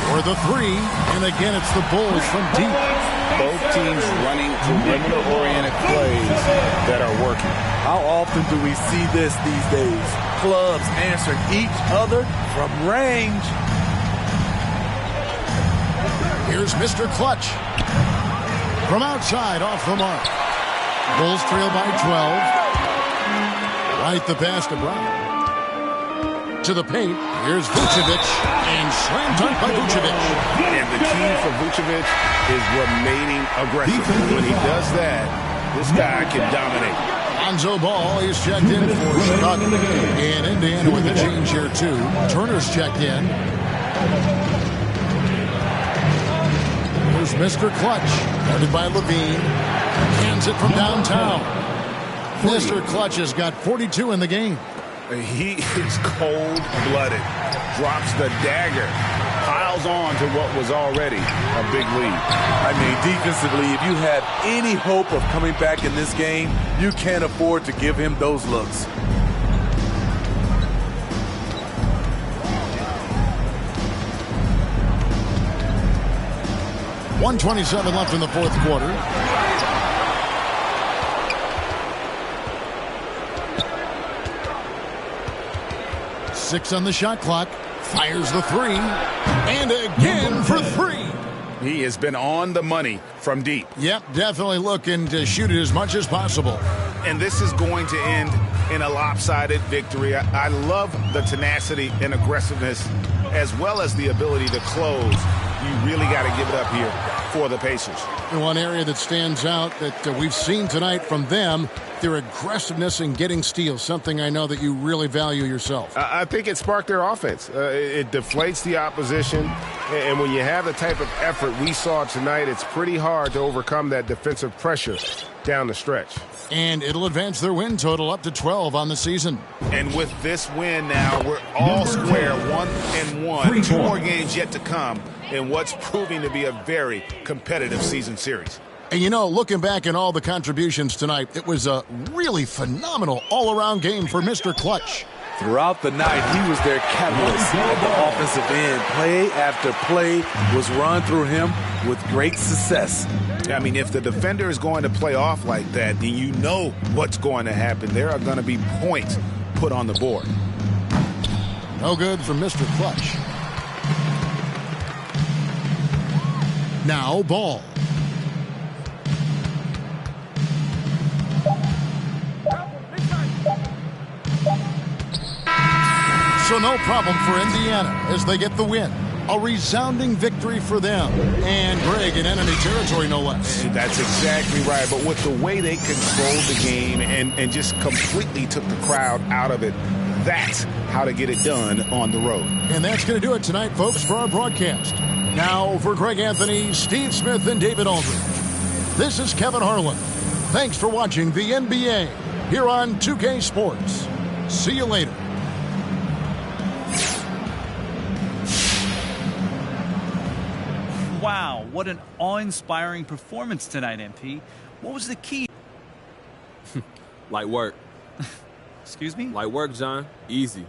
for the three. And again, it's the Bulls from deep. Both teams running perimeter-oriented plays that are working. How often do we see this these days? Clubs answering each other from range. Here's Mr. Clutch. From outside, off the mark. Bulls trail by 12. Right the pass to Brown. To the paint. Here's Vucevic. And slam dunk by Vucevic. And the key for Vucevic is remaining aggressive. When he does that, this guy can dominate. Lonzo Ball is checked in for Chicago. And Indiana with a change here, too. Turner's checked in. Here's Mr. Clutch. Guarded by Levine. Hands it from downtown. Mr. Clutch has got 42 in the game. He is cold-blooded. Drops the dagger. Piles on to what was already a big lead. I mean, defensively, if you have any hope of coming back in this game, you can't afford to give him those looks. .127 left in the fourth quarter. Six on the shot clock. Fires the three. And again for three. He has been on the money from deep. Yep, definitely looking to shoot it as much as possible. And this is going to end in a lopsided victory. I love the tenacity and aggressiveness as well as the ability to close. You really got to give it up here for the Pacers. And one area that stands out that we've seen tonight from them, their aggressiveness in getting steals, something I know that you really value yourself. I think it sparked their offense. It deflates the opposition, and when you have the type of effort we saw tonight, it's pretty hard to overcome that defensive pressure down the stretch. And it'll advance their win total up to 12 on the season. And with this win now, we're all square, 1-1. 2 more games yet to come in what's proving to be a very competitive season series. And you know, looking back at all the contributions tonight, it was a really phenomenal all-around game for Mr. Clutch. Throughout the night, he was their catalyst at the offensive end. Play after play was run through him with great success. I mean, if the defender is going to play off like that, then you know what's going to happen. There are going to be points put on the board. No good from Mr. Clutch. Now Ball. So no problem for Indiana as they get the win. A resounding victory for them. And Greg in enemy territory, no less. That's exactly right. But with the way they controlled the game and just completely took the crowd out of it, that's how to get it done on the road. And that's going to do it tonight, folks, for our broadcast. Now for Greg Anthony, Steve Smith, and David Aldridge. This is Kevin Harlan. Thanks for watching the NBA here on 2K Sports. See you later. Wow, what an awe-inspiring performance tonight, MP. What was the key? Light work. Excuse me? Light work, John. Easy.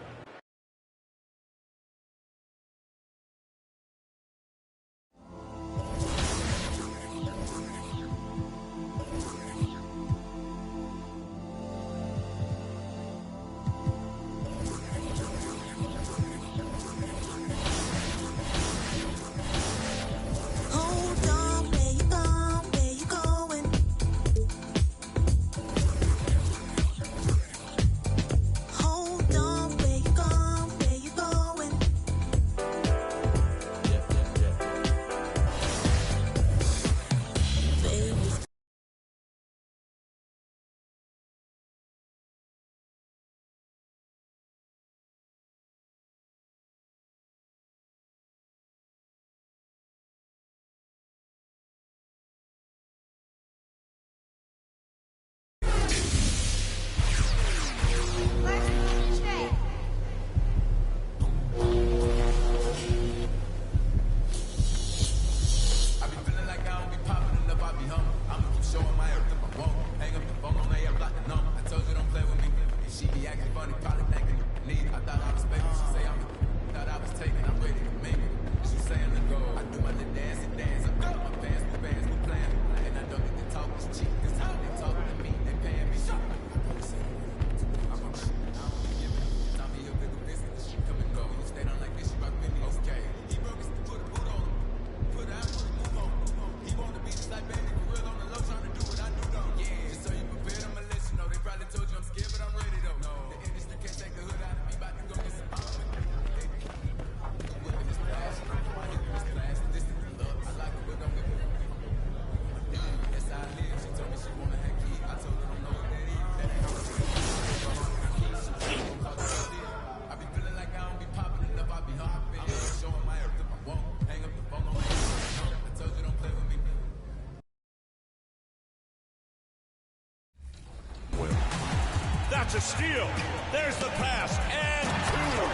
That's a steal. There's the pass. And two.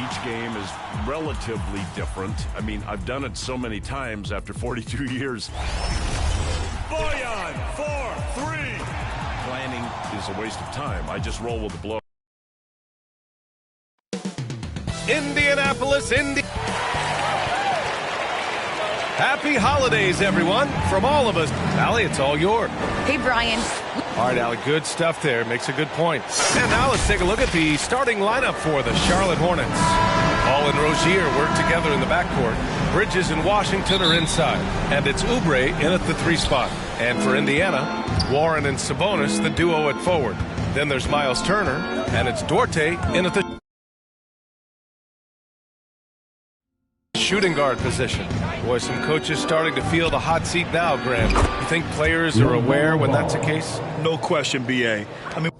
Each game is relatively different. I mean, I've done it so many times after 42 years. Boyan for three. Planning is a waste of time. I just roll with the blow. Indianapolis, Happy holidays, everyone. From all of us. Allie, it's all yours. Hey, Brian. All right, Allie, good stuff there. Makes a good point. And now let's take a look at the starting lineup for the Charlotte Hornets. Paul and Rozier work together in the backcourt. Bridges and Washington are inside. And it's Oubre in at the 3 spot. And for Indiana, Warren and Sabonis, the duo at forward. Then there's Miles Turner, and it's Duarte in at the shooting guard position. Boy, some coaches starting to feel the hot seat now, Graham. You think players are aware when that's the case? No question, B.A. I mean,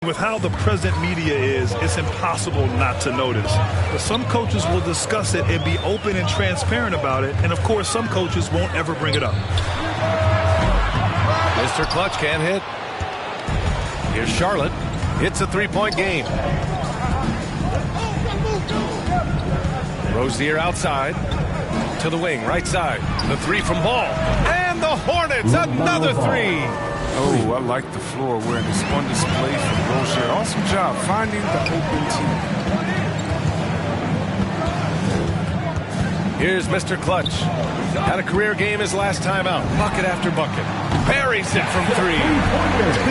with how the present media is, it's impossible not to notice. But some coaches will discuss it and be open and transparent about it. And, of course, some coaches won't ever bring it up. Mr. Clutch can't hit. Here's Charlotte. It's a 3-point game. Rozier outside. To the wing, right side. The 3 from Ball. And the Hornets, another 3. Oh, I like the floor awareness on display from Rozier. Awesome job finding the open team. Here's Mr. Clutch. Had a career game his last time out. Bucket after bucket. Buries it from 3.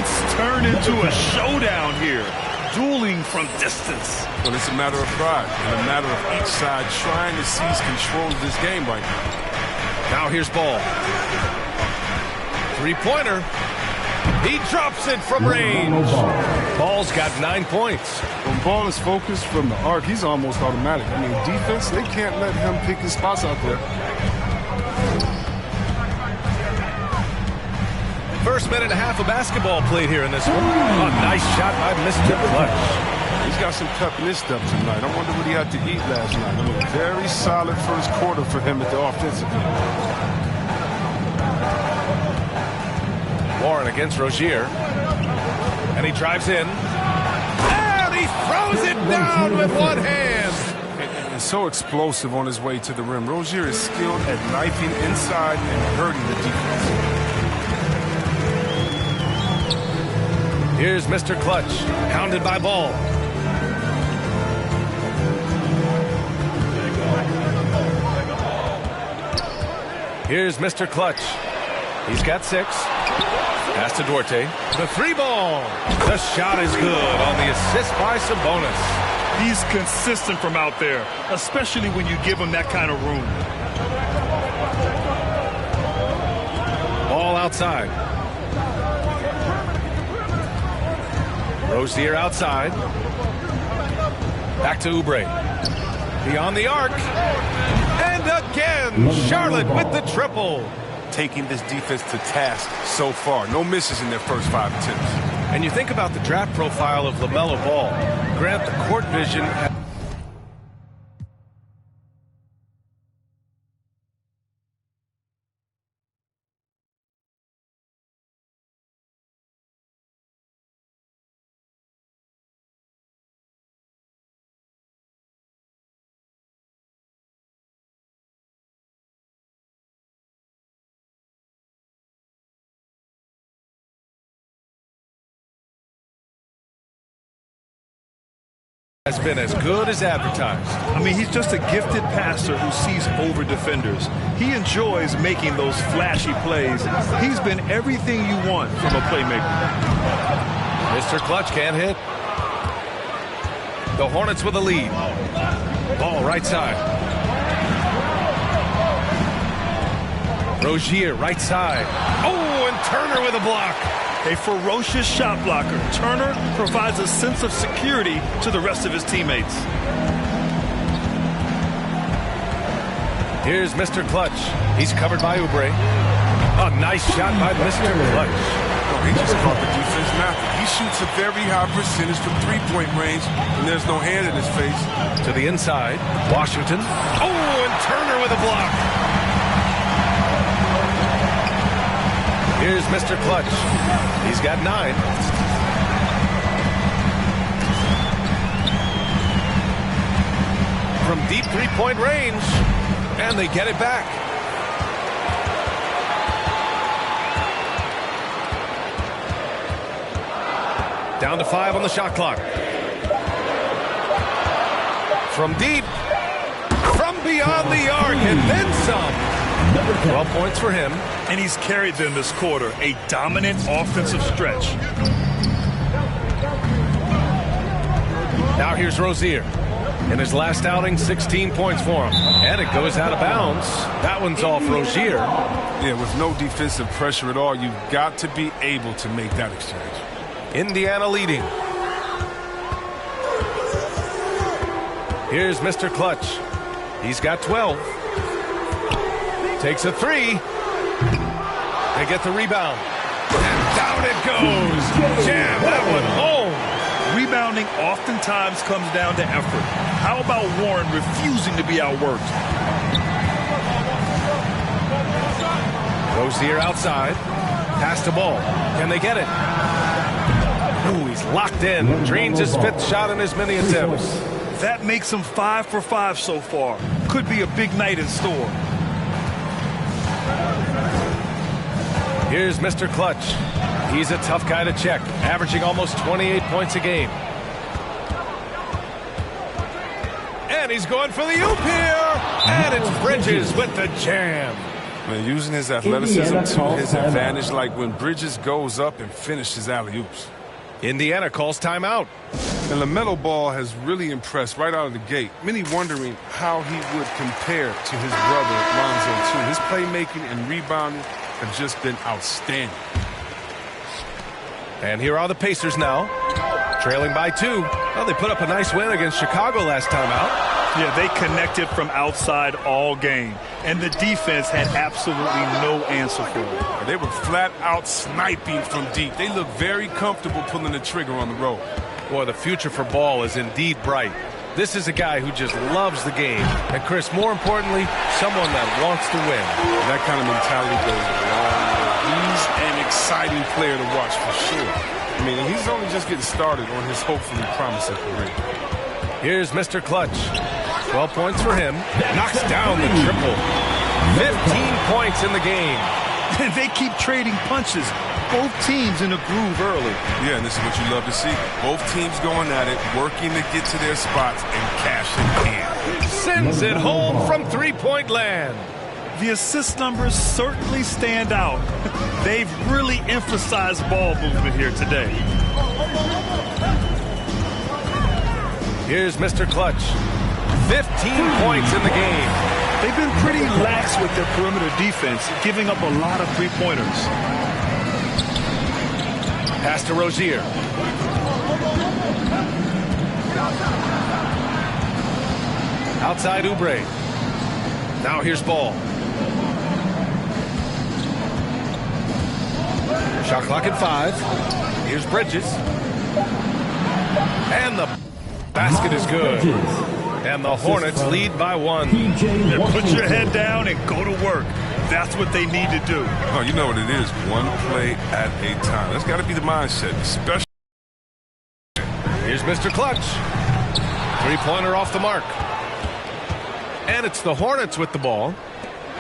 It's turned into a showdown here. Dueling from distance. Well, it's a matter of pride and a matter of each side trying to seize control of this game right now. Now here's Ball. 3-pointer. He drops it from range. Ball's got 9 points. When Ball is focused from the arc, he's almost automatic. I mean, defense, they can't let him pick his spots out there. First minute and a half of basketball played here in this one. Oh, nice shot by Mr. Clutch. He's got some pep in his step tonight. I wonder what he had to eat last night. I mean, very solid first quarter for him at the offensive end. Warren against Rozier. And he drives in. And he throws it down with one hand. And so explosive on his way to the rim. Rozier is skilled at knifing inside and hurting the defense. Here's Mr. Clutch. Hounded by Ball. Here's Mr. Clutch. He's got 6. Pass to Duarte. The 3-ball. The shot is good on the assist by Sabonis. He's consistent from out there, especially when you give him that kind of room. Ball outside. Rozier outside. Back to Oubre. Beyond the arc. And again, Charlotte with the triple. Taking this defense to task so far. No misses in their first 5 attempts. And you think about the draft profile of LaMelo Ball. Grant, the court vision has been as good as advertised. I mean, he's just a gifted passer who sees over defenders. He enjoys making those flashy plays. He's been everything you want from a playmaker. Mr. Clutch can't hit. The Hornets with a lead. Ball right side. Rozier right side. Oh, and Turner with a block. A ferocious shot blocker. Turner provides a sense of security to the rest of his teammates. Here's Mr. Clutch. He's covered by Oubre. A nice shot by Mr. Clutch. Oh, he just caught the defense napping. He shoots a very high percentage from three-point range, and there's no hand in his face. To the inside. Washington. Oh, and Turner with a block. Here's Mr. Clutch. He's got 9. From deep three-point range. And they get it back. Down to 5 on the shot clock. From deep. From beyond the arc. And then some. 12 points for him. And he's carried them this quarter. A dominant offensive stretch. Now here's Rozier. In his last outing, 16 points for him. And it goes out of bounds. That one's off Rozier. Yeah, with no defensive pressure at all, you've got to be able to make that exchange. Indiana leading. Here's Mr. Clutch. He's got 12. Takes a 3. They get the rebound. And down it goes. Jam that one home. Rebounding oftentimes comes down to effort. How about Warren refusing to be outworked? Rozier outside. Pass the ball. Can they get it? Ooh, he's locked in. Drains his 5th shot in as many attempts. That makes him 5 for 5 so far. Could be a big night in store. Here's Mr. Clutch. He's a tough guy to check, averaging almost 28 points a game. And he's going for the oop here. And it's Bridges with the jam. Man, using his athleticism to his advantage, like when Bridges goes up and finishes alley-oops. Indiana calls timeout. And LaMelo Ball has really impressed right out of the gate. Many wondering how he would compare to his brother, Lonzo, too. His playmaking and rebounding have just been outstanding. And here are the Pacers now, trailing by 2. Well, they put up a nice win against Chicago last time out. Yeah, they connected from outside all game, and the defense had absolutely no answer for it. They were flat out sniping from deep. They look very comfortable pulling the trigger on the road. Boy, the future for Ball is indeed bright. This is a guy who just loves the game. And, Chris, more importantly, someone that wants to win. That kind of mentality goes a long way. He's an exciting player to watch for sure. I mean, he's only just getting started on his hopefully promising career. Here's Mr. Clutch. 12 points for him. Knocks down the triple. 15 points in the game. And they keep trading punches. Both teams in a groove early. Yeah, and this is what you love to see. Both teams going at it, working to get to their spots and cashing in. Sends it home from three-point land. The assist numbers certainly stand out. They've really emphasized ball movement here today. Here's Mr. Clutch. 15 points in the game. They've been pretty lax with their perimeter defense, giving up a lot of three-pointers. Pass to Rozier. Outside Oubre. Now here's Ball. Shot clock at 5. Here's Bridges. And the basket is good. And the Hornets lead by 1. Put your head down and go to work. That's what they need to do. Oh, you know what it is. One play at a time. That's got to be the mindset, especially. Here's Mr. Clutch. Three-pointer off the mark. And it's the Hornets with the ball.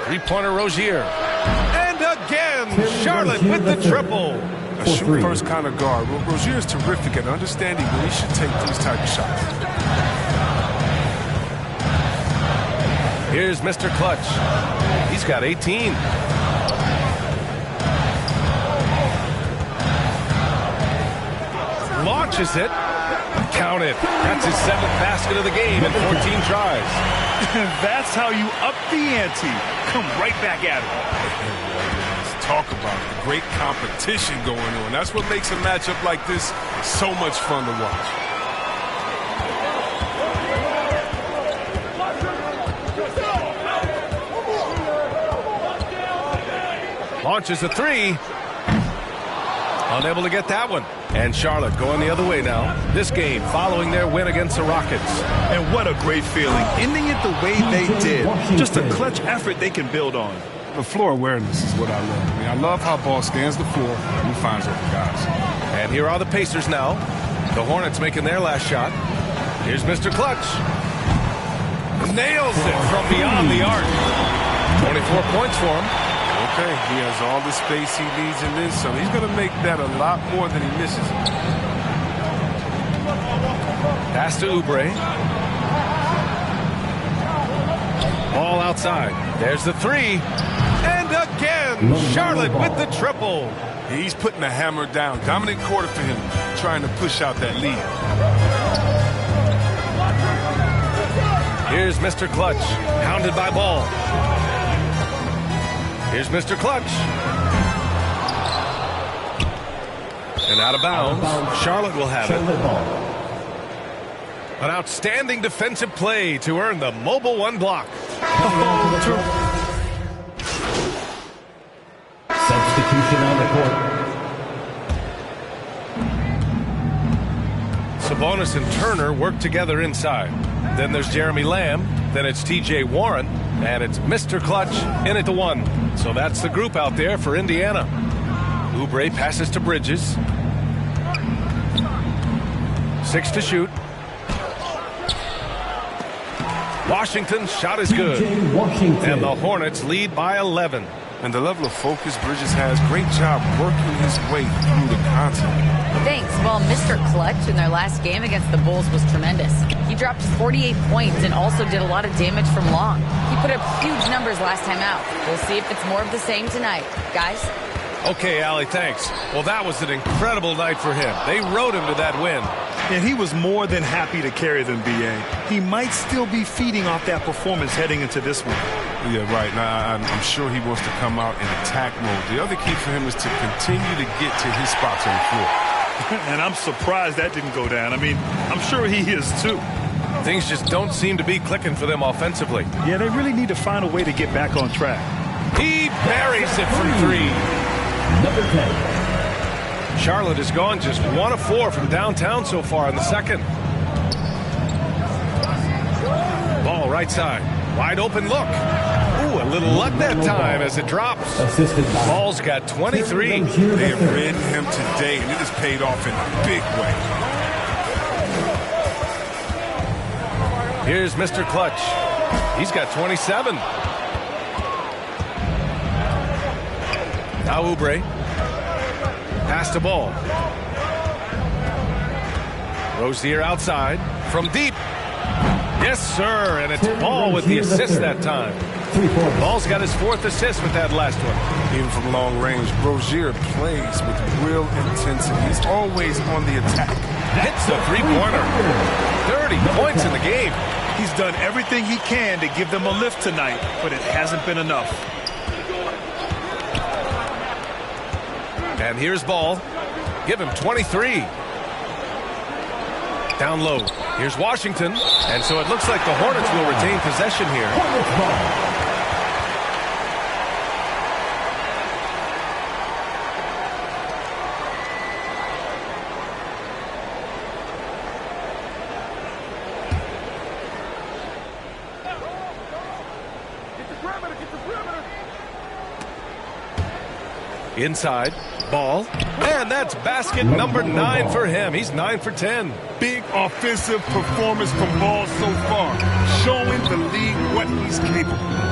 Three-pointer Rozier. And again, Charlotte with the triple. a shoot-first kind of guard. Rozier is terrific at understanding when he should take these type of shots. Here's Mr. Clutch. He's got 18. Launches it. Count it. That's his 7th basket of the game in 14 tries. That's how you up the ante. Come right back at it. Let's talk about the great competition going on. That's what makes a matchup like this so much fun to watch. Launches a 3. Unable to get that one. And Charlotte going the other way now. This game following their win against the Rockets. And what a great feeling. Ending it the way they did. Just a clutch effort they can build on. The floor awareness is what I love. I love how ball scans the floor and he finds open guys. And here are the Pacers now. The Hornets making their last shot. Here's Mr. Clutch. Nails it from beyond the arc. 24 points for him. Okay, he has all the space he needs in this, so he's going to make that a lot more than he misses. Pass to Oubre. Ball outside. There's the 3. And again, Charlotte with the triple. He's putting the hammer down. Dominant quarter for him, trying to push out that lead. Here's Mr. Clutch, hounded by Ball. Here's Mr. Clutch. And out of bounds. Charlotte will have it. An outstanding defensive play to earn the mobile 1 block. Substitution on the court. Sabonis and Turner work together inside. Then there's Jeremy Lamb. Then it's T.J. Warren. And it's Mr. Clutch in at the 1. So that's the group out there for Indiana. Oubre passes to Bridges. 6 to shoot. Washington's shot is good. And the Hornets lead by 11. And the level of focus Bridges has, great job working his way through the content. Thanks. Well, Mr. Clutch in their last game against the Bulls was tremendous. He dropped 48 points and also did a lot of damage from long. He put up huge numbers last time out. We'll see if it's more of the same tonight. Guys? Okay, Allie, thanks. Well, that was an incredible night for him. They rode him to that win. And he was more than happy to carry them, B.A. He might still be feeding off that performance heading into this one. Yeah, right. Now, I'm sure he wants to come out in attack mode. The other key for him is to continue to get to his spots on the floor. And I'm surprised that didn't go down. I mean, I'm sure he is too. Things just don't seem to be clicking for them offensively. Yeah, they really need to find a way to get back on track. He buries it from 3. Number 10. Charlotte has gone just 1 of 4 from downtown so far in the second. Ball right side. Wide open look. Ooh, a little luck that time as it drops. Ball's got 23. They have ridden him today, and it has paid off in a big way. Here's Mr. Clutch. He's got 27. Now Oubre. Pass the ball. Rozier outside. From deep. Yes, sir. And it's Ball with the assist that time. Ball's got his 4th assist with that last one. Even from long range, Rozier plays with real intensity. He's always on the attack. Hits the 3-pointer. 30 points in the game. He's done everything he can to give them a lift tonight, but it hasn't been enough. And here's Ball. Give him 23. Down low. Here's Washington. And so it looks like the Hornets will retain possession here. Hornets ball. Inside. Ball. And that's basket number 9 for him. He's 9 for 10. Big offensive performance from Ball so far, showing the league what he's capable of.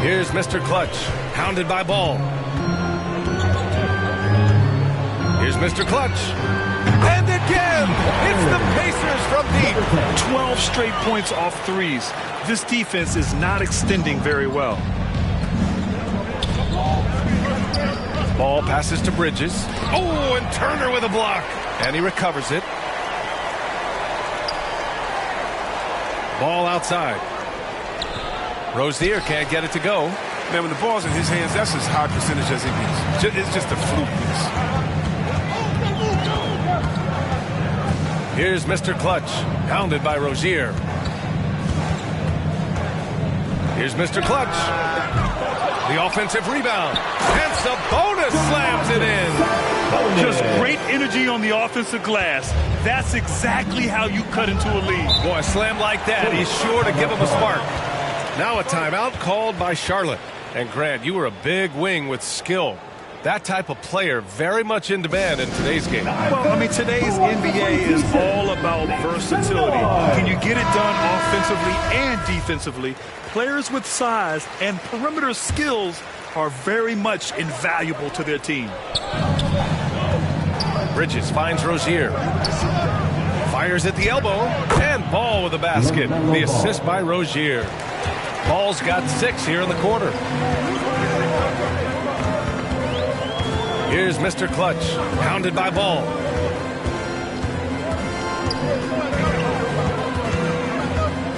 Here's Mr. Clutch, hounded by Ball. Here's Mr. Clutch. And again, it's the Pacers from deep. 12 straight points off threes. This defense is not extending very well. Ball passes to Bridges. Oh, and Turner with a block. And he recovers it. Ball outside. Rozier can't get it to go. Man, when the ball's in his hands, that's as high percentage as it gets. It's just a flukeness. Here's Mr. Clutch, hounded by Rozier. Here's Mr. Clutch. The offensive rebound. And Sabonis slams it in. Just great energy on the offensive glass. That's exactly how you cut into a lead. Boy, a slam like that, he's sure to give him a spark. Now a timeout called by Charlotte. And Grant, you were a big wing with skill. That type of player very much in demand in today's game. Well, I mean, today's NBA is all about versatility. Can you get it done offensively and defensively? Players with size and perimeter skills are very much invaluable to their team. Bridges finds Rozier. Fires at the elbow. And Ball with a basket. The assist by Rozier. Ball's got 6 here in the quarter. Here's Mr. Clutch, hounded by Ball.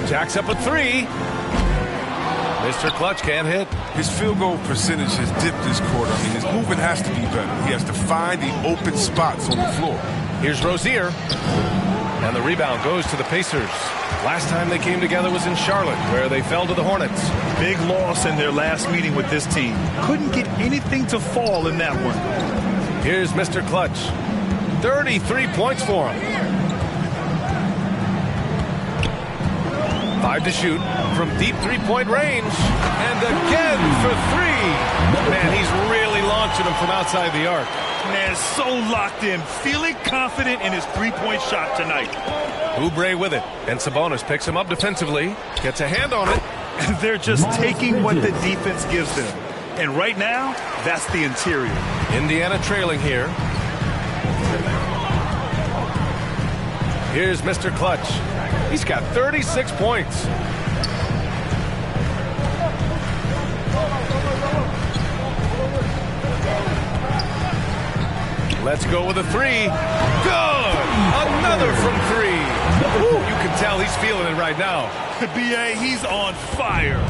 Jacks up a 3. Mr. Clutch can't hit. His field goal percentage has dipped this quarter. I mean, his movement has to be better. He has to find the open spots on the floor. Here's Rozier. And the rebound goes to the Pacers. Last time they came together was in Charlotte, where they fell to the Hornets. Big loss in their last meeting with this team. Couldn't get anything to fall in that one. Here's Mr. Clutch. 33 points for him. 5 to shoot from deep three-point range. And again for 3. Man, he's really launching them from outside the arc. Man, so locked in, feeling confident in his three-point shot tonight. Oubre with it, and Sabonis picks him up defensively, gets a hand on it. And they're just taking what the defense gives them. And right now, that's the interior. Indiana trailing here. Here's Mr. Clutch. He's got 36 points. Let's go with a 3. Good! Another from 3. Woo, you can tell he's feeling it right now. B.A., he's on fire.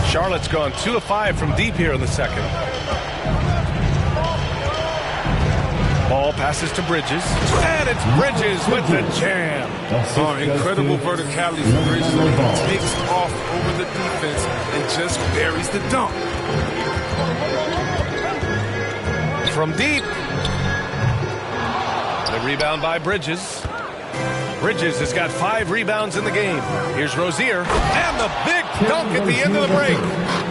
Charlotte's gone 2 of 5 from deep here in the second. Ball passes to Bridges. And it's Bridges with the jam. Oh, incredible verticality from Bridges. He takes off over the defense and just buries the dunk. From deep. The rebound by Bridges. Bridges has got 5 rebounds in the game. Here's Rozier. And the big dunk at the end of the break.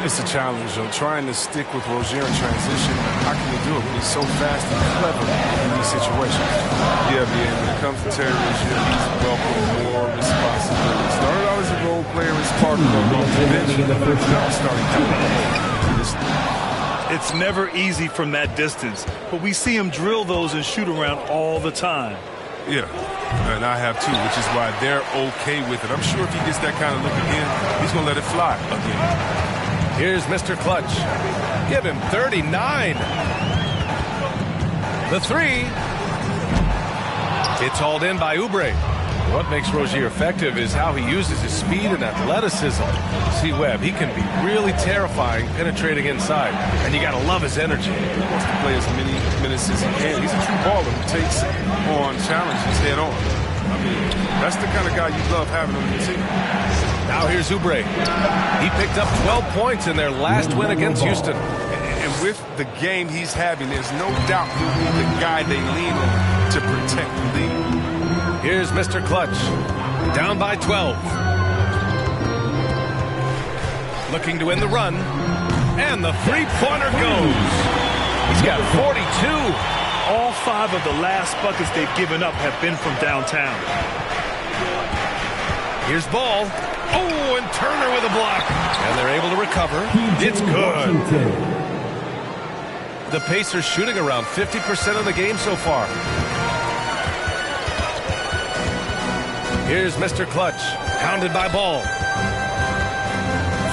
It's a challenge, though, trying to stick with Rozier in transition. How can you do it when he's so fast and clever in these situations? Yeah, when it comes to Terry Rozier, he's welcome more responsibility. Started out as a role player as part of the bench. Now starting to It's never easy from that distance, but we see him drill those and shoot around all the time. Yeah, and I have too, which is why they're okay with it. I'm sure if he gets that kind of look again, he's going to let it fly again. Here's Mr. Clutch. Give him 39. The 3. It's hauled in by Oubre. What makes Rozier effective is how he uses his speed and athleticism. See Webb, he can be really terrifying penetrating inside, and you got to love his energy. He wants to play as many minutes as he can. He's a true baller who takes on challenges head on. I mean, that's the kind of guy you love having on your team. Now here's Oubre. He picked up 12 points in their last win against Houston. And with the game he's having, there's no doubt he'll be the guy they lean on to protect the lead. Here's Mr. Clutch, down by 12. Looking to win the run, and the three-pointer goes. He's got 42. All 5 of the last buckets they've given up have been from downtown. Here's Ball. Oh, and Turner with a block. And they're able to recover. It's good. The Pacers shooting around 50% of the game so far. Here's Mr. Clutch, hounded by Ball.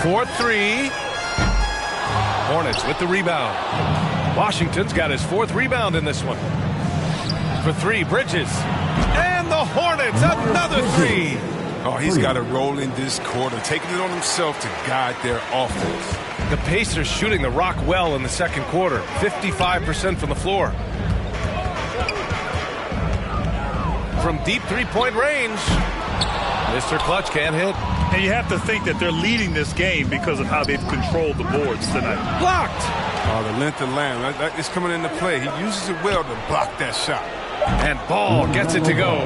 4-3. Hornets with the rebound. Washington's got his 4th rebound in this one. For 3, Bridges. And the Hornets, another 3. Oh, he's got to roll in this quarter, taking it on himself to guide their offense. The Pacers shooting the rock well in the second quarter. 55% from the floor. From deep three-point range, Mr. Clutch can't hit. And you have to think that they're leading this game because of how they've controlled the boards tonight. Blocked. Oh, the length of line. That is coming into play. He uses it well to block that shot. And Ball gets it to go.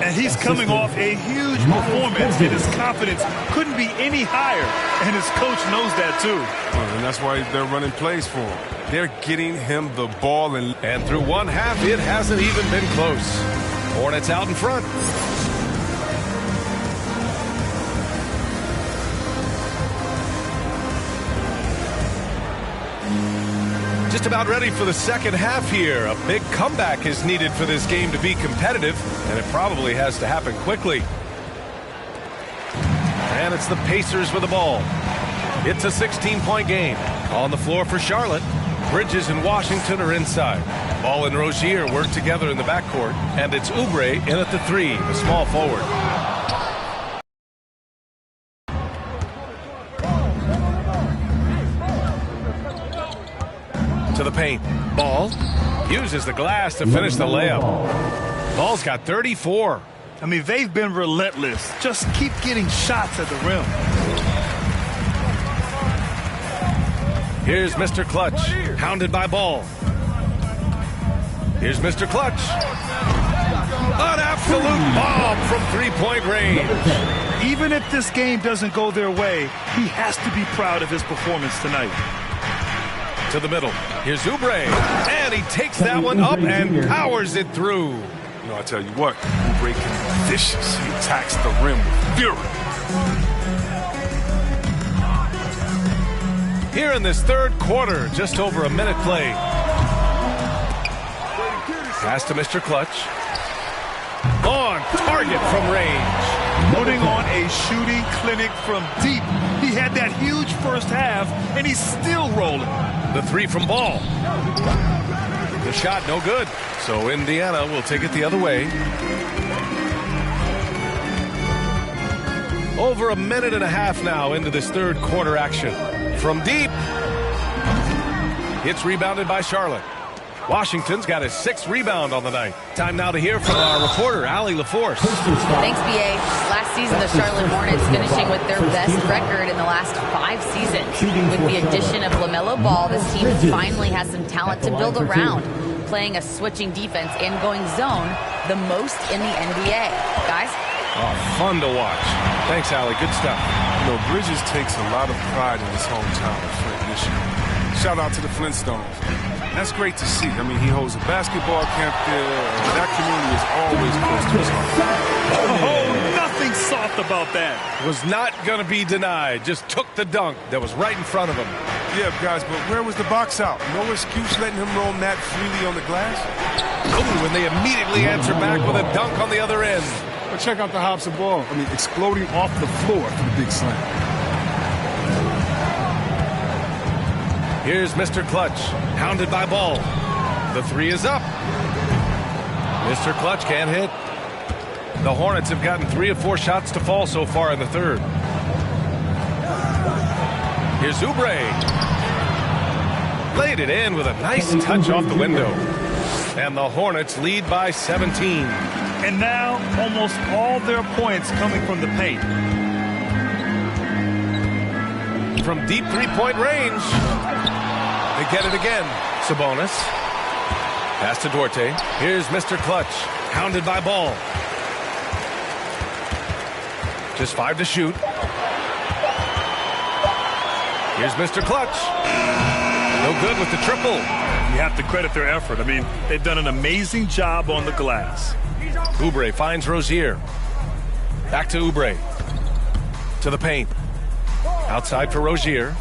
And he's coming off a huge performance, and his confidence couldn't be any higher. And his coach knows that, too. Well, and that's why they're running plays for him. They're getting him the ball. And through one half, it hasn't even been close. Hornets out in front. Just about ready for the second half here. A big comeback is needed for this game to be competitive, and it probably has to happen quickly. And it's the Pacers with the ball. It's a 16-point game. On the floor for Charlotte. Bridges and Washington are inside. Ball and Rozier work together in the backcourt, and it's Oubre in at the 3, the small forward. To the paint. Ball uses the glass to finish the layup. Ball's got 34. I mean, they've been relentless. Just keep getting shots at the rim. Here's Mr. Clutch, hounded by Ball. Here's Mr. Clutch. An absolute bomb from three-point range. Even if this game doesn't go their way, he has to be proud of his performance tonight. To the middle. Here's Oubre. And he takes that one up and powers it through. You know, I tell you what, Oubre can be vicious. He attacks the rim with fury. Here in this third quarter, just over a minute play. Pass to Mr. Clutch. On target from range. Putting on a shooting clinic from deep. He had that huge first half, and he's still rolling. The 3 from Ball. The shot no good. So Indiana will take it the other way. Over a minute and a half now into this third quarter action. From deep. It's rebounded by Charlotte. Washington's got his 6th rebound on the night. Time now to hear from our reporter, Allie LaForce. Thanks, B.A. Last season, the Charlotte Hornets finishing with their best record in the last 5 seasons. With the addition of LaMelo Ball, this team finally has some talent to build around, playing a switching defense and going zone the most in the NBA. Guys? Oh, fun to watch. Thanks, Allie. Good stuff. You know, Bridges takes a lot of pride in his hometown of Flint, Michigan. Shout out to the Flintstones. That's great to see. I mean, he holds a basketball camp there, and that community is always close to his heart. Oh, nothing soft about that. Was not going to be denied. Just took the dunk that was right in front of him. Yeah, guys, but where was the box out? No excuse letting him roam that freely on the glass? Oh, and they immediately answer back with a dunk on the other end. But check out the hops of ball. I mean, exploding off the floor for the big slam. Here's Mr. Clutch, hounded by Ball. The 3 is up. Mr. Clutch can't hit. The Hornets have gotten 3 of 4 shots to fall so far in the third. Here's Oubre. Laid it in with a nice touch off the window. And the Hornets lead by 17. And now, almost all their points coming from the paint. From deep three-point range. They get it again. Sabonis. Pass to Duarte. Here's Mr. Clutch, hounded by Ball. Just 5 to shoot. Here's Mr. Clutch. No good with the triple. You have to credit their effort. I mean, they've done an amazing job on the glass. Oubre finds Rozier. Back to Oubre. to the paint. Outside for Rozier.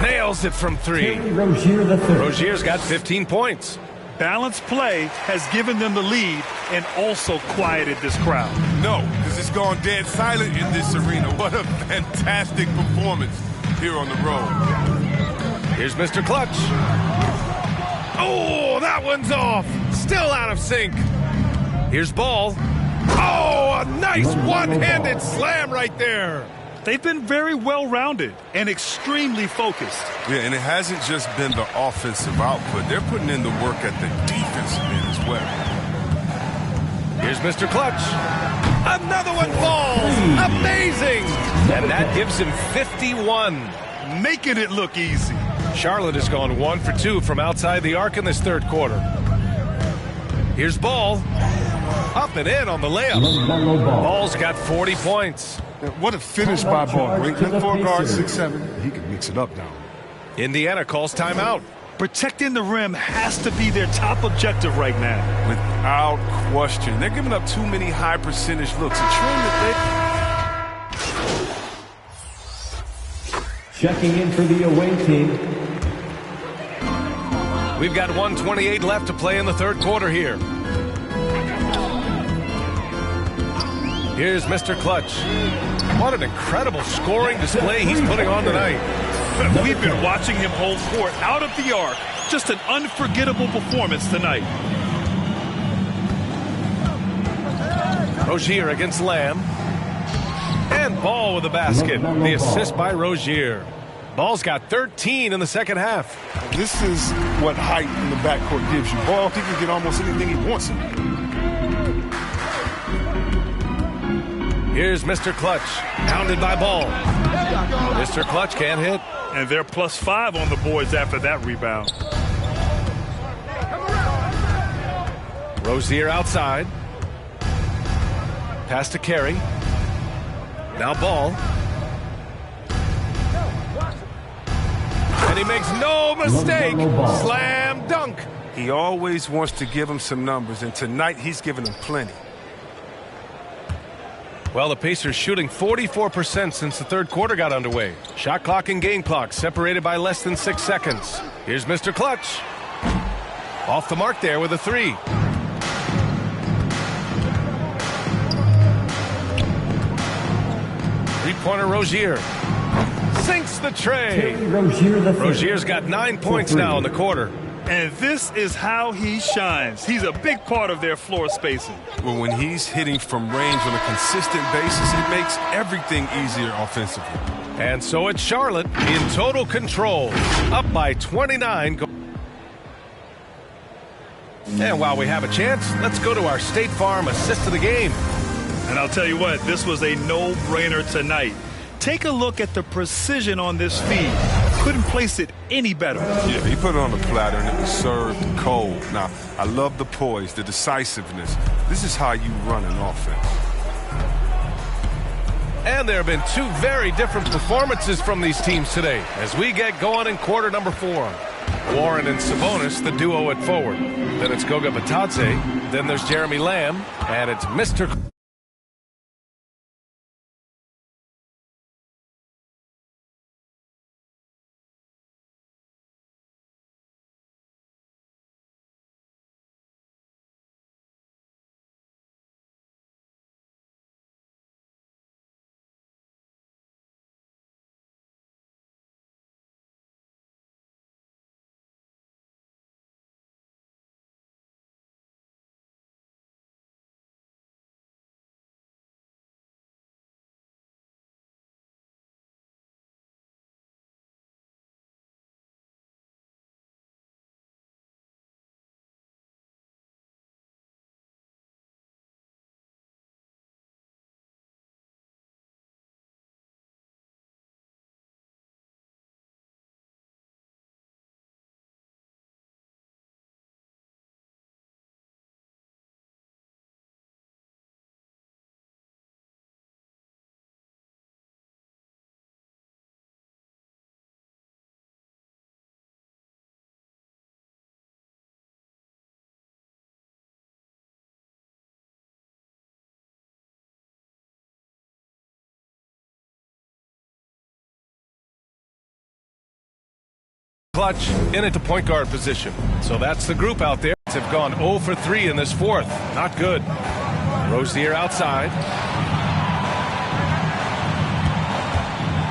Nails it from three. Rozier's got 15 points. Balanced play has given them the lead and also quieted this crowd. No, because it's gone dead silent in this arena. What a fantastic performance here on the road. Here's Mr. Clutch. Oh, that one's off. Still out of sync. Here's Ball. Oh, a nice one-handed slam right there. They've been very well-rounded and extremely focused. Yeah, and it hasn't just been the offensive output. They're putting in the work at the defensive end as well. Here's Mr. Clutch. Another one falls. Amazing. And that gives him 51. Making it look easy. Charlotte has gone 1 for 2 from outside the arc in this third quarter. Here's Ball. Up and in on the layup. Ball's got 40 points. What a finish by Ball. Great length for a guard, 6'7". He can mix it up now. Indiana calls timeout. Protecting the rim has to be their top objective right now. Without question. They're giving up too many high percentage looks. A trend that Checking in for the away team. We've got 1:28 left to play in the third quarter here. Here's Mr. Clutch. What an incredible scoring display he's putting on tonight. We've been watching him hold court out of the arc. Just an unforgettable performance tonight. Rozier against Lamb. And Ball with the basket. The assist by Rozier. Ball's got 13 in the second half. this is what height in the backcourt gives you. Ball, he can get almost anything he wants. Here's Mr. Clutch, pounded by Ball. Mr. Clutch can't hit. And they're +5 on the boards after that rebound. Rozier outside. Pass to Carey. Now Ball. And he makes no mistake. Slam dunk. He always wants to give him some numbers, and tonight he's giving him plenty. Well, the Pacers shooting 44% since the third quarter got underway. Shot clock and game clock separated by less than 6 seconds. Here's Mr. Clutch. Off the mark there with a three. Three-pointer Rozier. Sinks the tray. Rozier's got 9 points now in the quarter. And this is how he shines. He's a big part of their floor spacing. Well, when he's hitting from range on a consistent basis, it makes everything easier offensively. And so it's Charlotte in total control, up by 29. And while we have a chance, let's go to our State Farm assist of the game. And I'll tell you what, this was a no-brainer tonight. Take a look at the precision on this feed. Couldn't place it any better. Yeah, he put it on the platter and it was served cold. Now, I love the poise, the decisiveness. This is how you run an offense. And there have been two very different performances from these teams today as we get going in quarter number 4. Warren and Sabonis, the duo at forward. Then it's Goga Batadze. Then there's Jeremy Lamb. And it's Mr. Clutch in at the point guard position. So that's the group out there. Have gone 0 for 3 in this fourth. Not good. Rozier outside.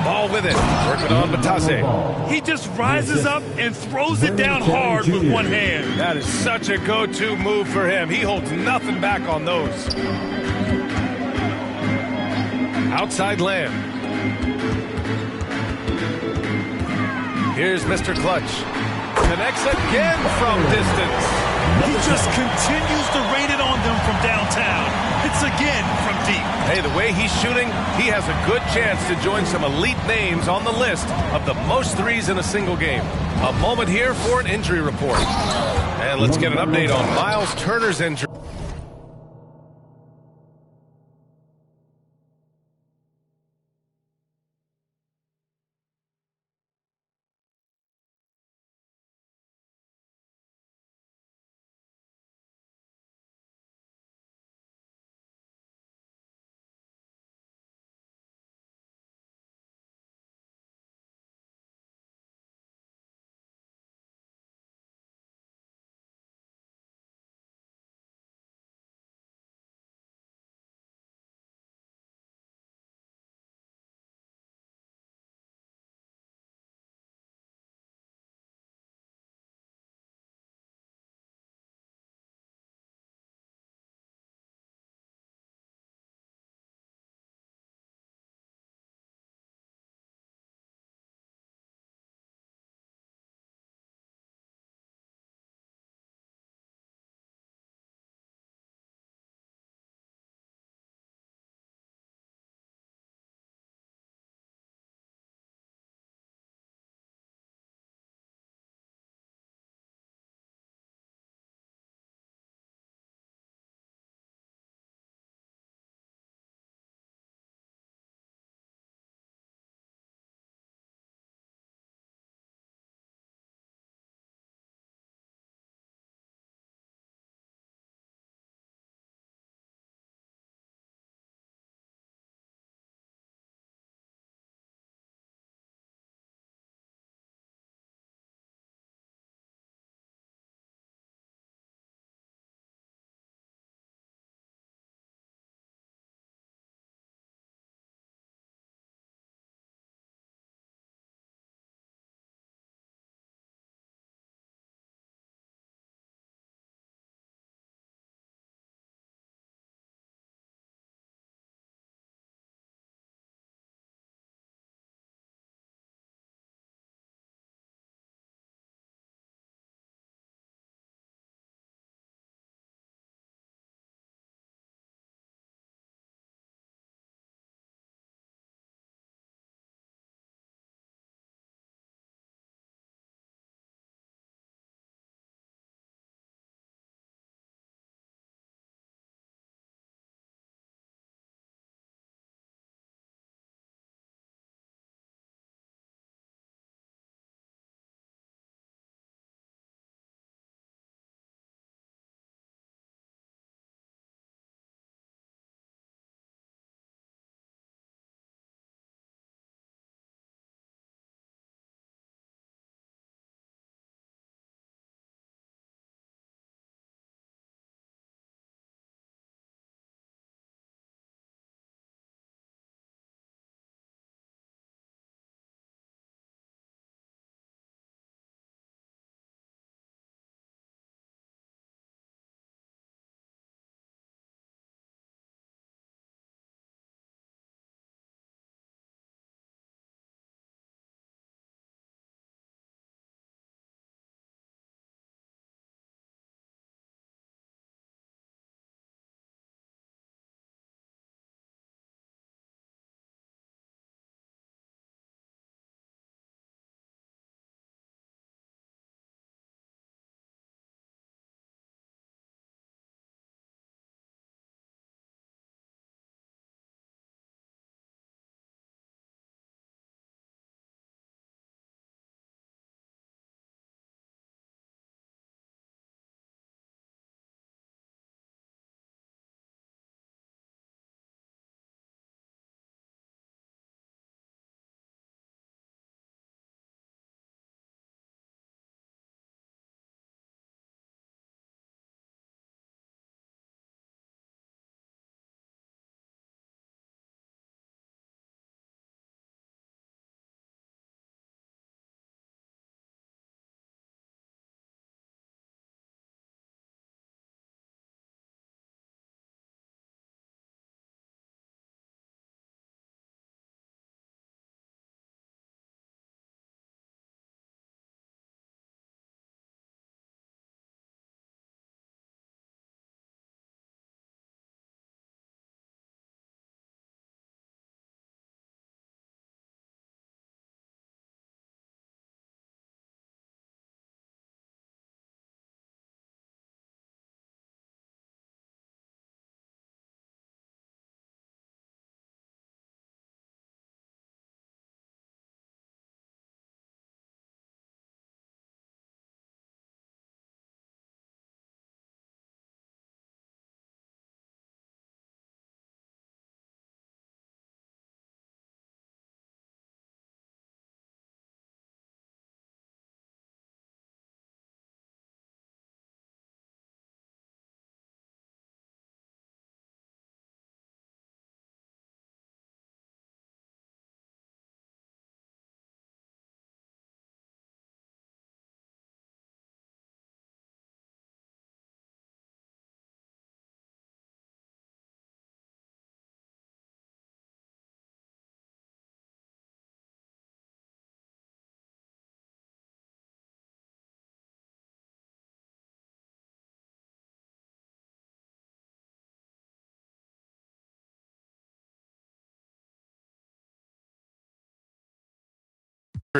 Ball with it. Working on Batase. He just rises up and throws it down hard with one hand. That is such a go-to move for him. He holds nothing back on those. Outside Lamb. Here's Mr. Clutch. Connects again from distance. He just continues to rain it on them from downtown. It's again from deep. Hey, the way he's shooting, he has a good chance to join some elite names on the list of the most threes in a single game. A moment here for an injury report. And let's get an update on Miles Turner's injury.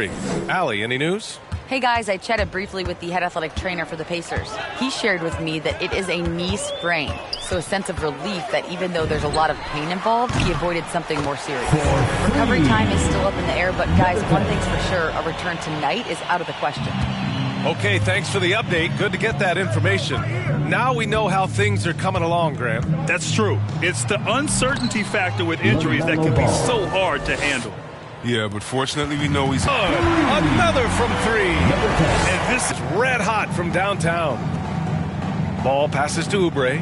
Allie, any news? Hey guys, I chatted briefly with the head athletic trainer for the Pacers. He shared with me that it is a knee sprain, so a sense of relief that even though there's a lot of pain involved, he avoided something more serious. Recovery time is still up in the air, but guys, one thing's for sure, a return tonight is out of the question. Okay, thanks for the update. Good to get that information. Now we know how things are coming along, Grant. That's true. It's the uncertainty factor with injuries that can be so hard to handle. Yeah, but fortunately we know he's... Another from three. And this is red hot from downtown. Ball passes to Oubre.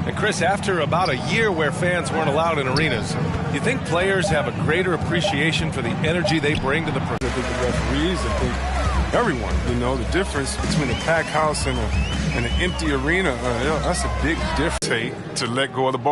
And Chris, after about a year where fans weren't allowed in arenas, you think players have a greater appreciation for the energy they bring to the... I think the referees, I think everyone, you know, the difference between a packed house and an empty arena, that's a big difference to let go of the ball.